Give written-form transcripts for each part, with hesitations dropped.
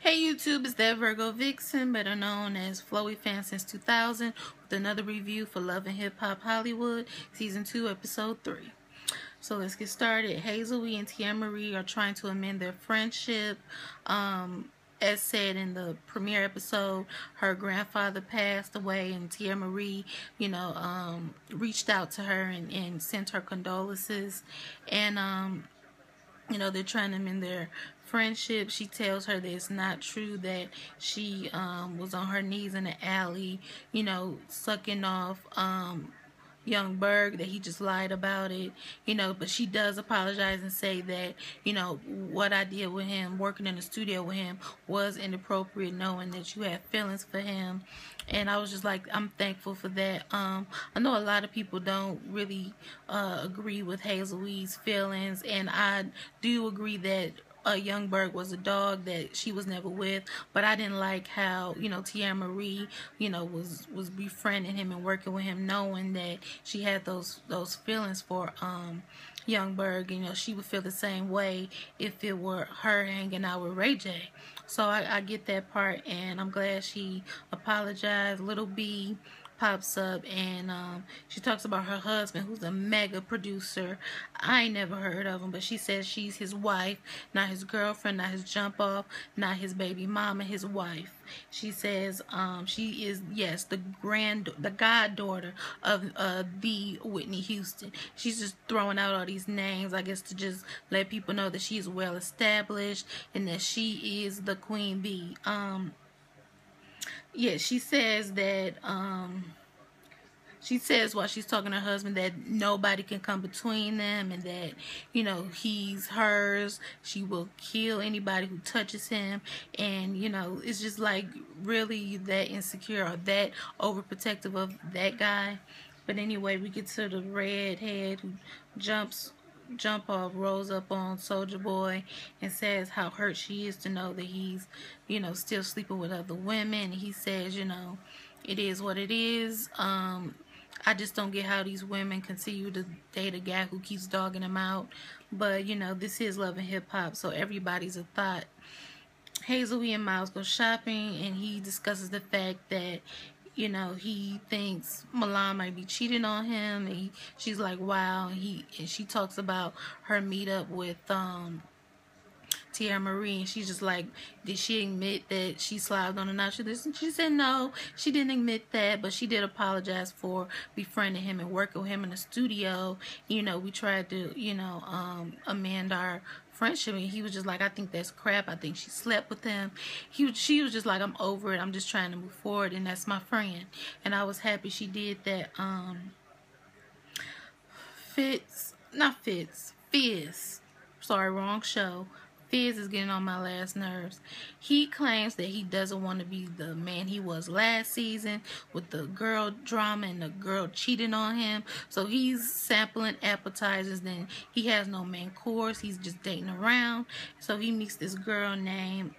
Hey YouTube, it's that Virgo Vixen, better known as Flowy Fan since 2000, with another review for Love and Hip Hop Hollywood, Season 2, Episode 3. So let's get started. Hazel and Tia Marie are trying to amend their friendship. As said in the premiere episode, her grandfather passed away, and Tia Marie, reached out to her and sent her condolences. And they're trying to mend their friendship. She tells her that it's not true that she was on her knees in the alley, sucking off young Berg, that he just lied about it, but she does apologize and say that, what I did with him, working in the studio with him, was inappropriate, knowing that you had feelings for him. And I was just like, I'm thankful for that. I know a lot of people don't really agree with Hazel Wee's feelings, and I do agree that Youngberg was a dog that she was never with, but I didn't like how, Tia Marie, was befriending him and working with him, knowing that she had those feelings for Youngberg. She would feel the same way if it were her hanging out with Ray J. So I get that part, and I'm glad she apologized. Little B pops up, and she talks about her husband, who's a mega producer. I ain't never heard of him, but she says she's his wife, not his girlfriend, not his jump off, not his baby mama, his wife. She says she is, yes, the goddaughter of the Whitney Houston. She's just throwing out all these names, I guess, to just let people know that she's well established and that she is the queen bee. Yeah, she says that, she says while she's talking to her husband that nobody can come between them, and that, he's hers. She will kill anybody who touches him. And, it's just like, really that insecure or that overprotective of that guy. But anyway, we get to the redhead who jump off, rolls up on Soulja Boy and says how hurt she is to know that he's, still sleeping with other women. He says, it is what it is. I just don't get how these women continue to date a guy who keeps dogging them out. But, this is Love and Hip Hop, so everybody's a thought. Hazel and Miles go shopping, and he discusses the fact that, he thinks Milan might be cheating on him. And she's like, wow. And she talks about her meetup with Tia Marie, and she's just like, did she admit that she slobbed on the notch of this? And she said no, she didn't admit that, but she did apologize for befriending him and working with him in the studio. We tried to, amend our friendship, and he was just like, I think that's crap. I think she slept with him. She was just like, I'm over it. I'm just trying to move forward, and that's my friend. And I was happy she did that. Fizz. Sorry, wrong show. Fizz is getting on my last nerves. He claims that he doesn't want to be the man he was last season with the girl drama and the girl cheating on him. So he's sampling appetizers. Then he has no main course. He's just dating around. So he meets this girl named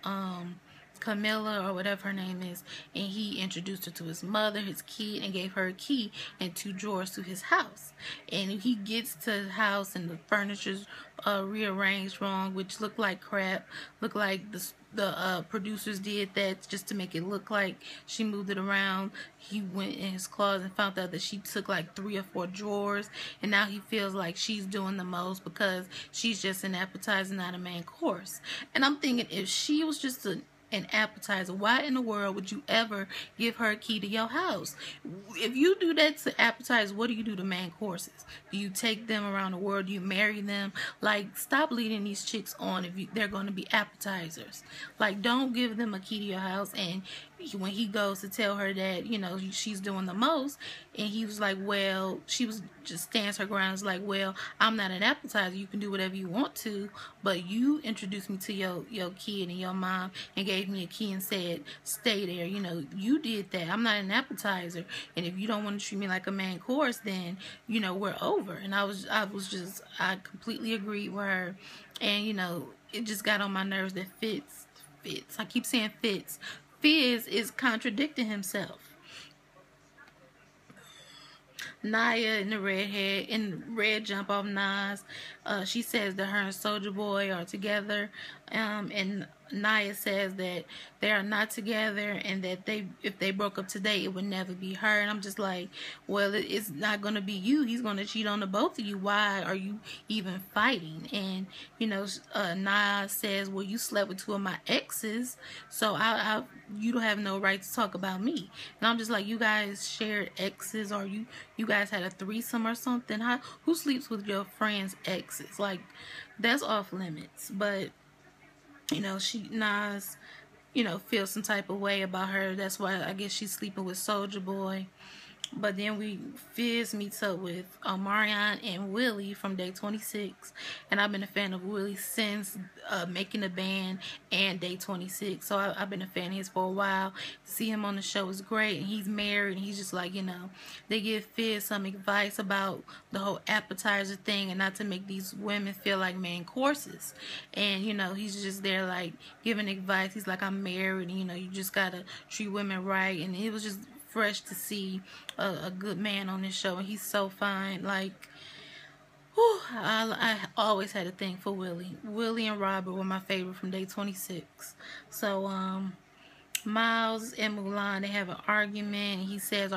Camilla, or whatever her name is, and he introduced her to his mother, his kid, and gave her a key and 2 drawers to his house. And he gets to the house, and the furniture's rearranged wrong, which looked like crap. Looked like the producers did that just to make it look like she moved it around. He went in his closet and found out that she took like 3 or 4 drawers, and now he feels like she's doing the most because she's just an appetizer, not a main course. And I'm thinking, if she was just an appetizer, why in the world would you ever give her a key to your house? If you do that to appetizers, what do you do to main courses? Do you take them around the world? Do you marry them? Like, stop leading these chicks on if they're going to be appetizers. Like, don't give them a key to your house. And when he goes to tell her that, she's doing the most, and he was like, well, she was just stands her ground. It's like, well, I'm not an appetizer. You can do whatever you want to, but you introduced me to your kid and your mom and gave me a key and said, stay there. You did that. I'm not an appetizer. And if you don't want to treat me like a main course, then, we're over. And I completely agreed with her. And, it just got on my nerves that Fitz. I keep saying Fitz. Fizz is contradicting himself. Naya and the redhead in red jump off Nas. She says that her and Soldier Boy are together, and Naya says that they are not together, and that if they broke up today, it would never be her. And I'm just like, well, it's not gonna be you. He's gonna cheat on the both of you. Why are you even fighting? And Naya says, well, you slept with two of my exes, so you don't have no right to talk about me. And I'm just like, you guys shared exes, or you guys had a threesome or something? Who sleeps with your friend's exes? Like, that's off limits. But Nas, feels some type of way about her. That's why I guess she's sleeping with Soldier Boy. But then Fizz meets up with Omarion and Willie from Day 26. And I've been a fan of Willie since making the band and Day 26. So I've been a fan of his for a while. To see him on the show is great. And he's married. And he's just like, they give Fizz some advice about the whole appetizer thing, and not to make these women feel like main courses. And, he's just there like giving advice. He's like, I'm married. And, you just got to treat women right. And it was just fresh to see a good man on this show, and he's so fine. Like, whew, I always had a thing for Willie. Willie and Robert were my favorite from Day 26. So Miles and Mulan, they have an argument, and he says,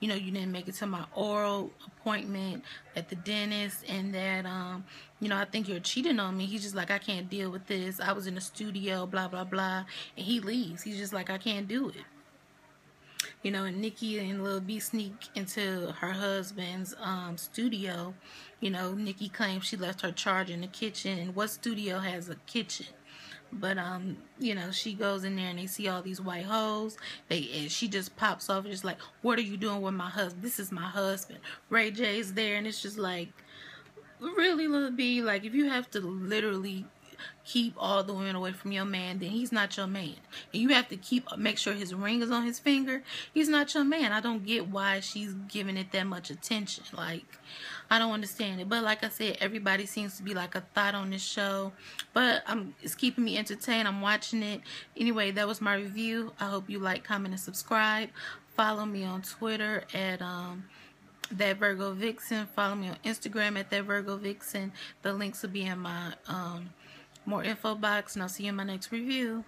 you didn't make it to my oral appointment at the dentist, and that I think you're cheating on me. He's just like, I can't deal with this. I was in the studio, blah blah blah. And he leaves. He's just like, I can't do it. And Nikki and Lil B sneak into her husband's studio. Nikki claims she left her charger in the kitchen, and what studio has a kitchen? But she goes in there and they see all these white hoes. And she just pops off and just like, what are you doing with my husband? This is my husband. Ray J's there, and it's just like, really, Lil B, like, if you have to literally keep all the women away from your man, then he's not your man. And you have to make sure his ring is on his finger. He's not your man. I don't get why she's giving it that much attention. Like, I don't understand it. But like I said, everybody seems to be like a thought on this show. But it's keeping me entertained. I'm watching it. Anyway, that was my review. I hope you like, comment, and subscribe. Follow me on Twitter at That Virgo Vixen. Follow me on Instagram at That Virgo Vixen. The links will be in my more info box, and I'll see you in my next review.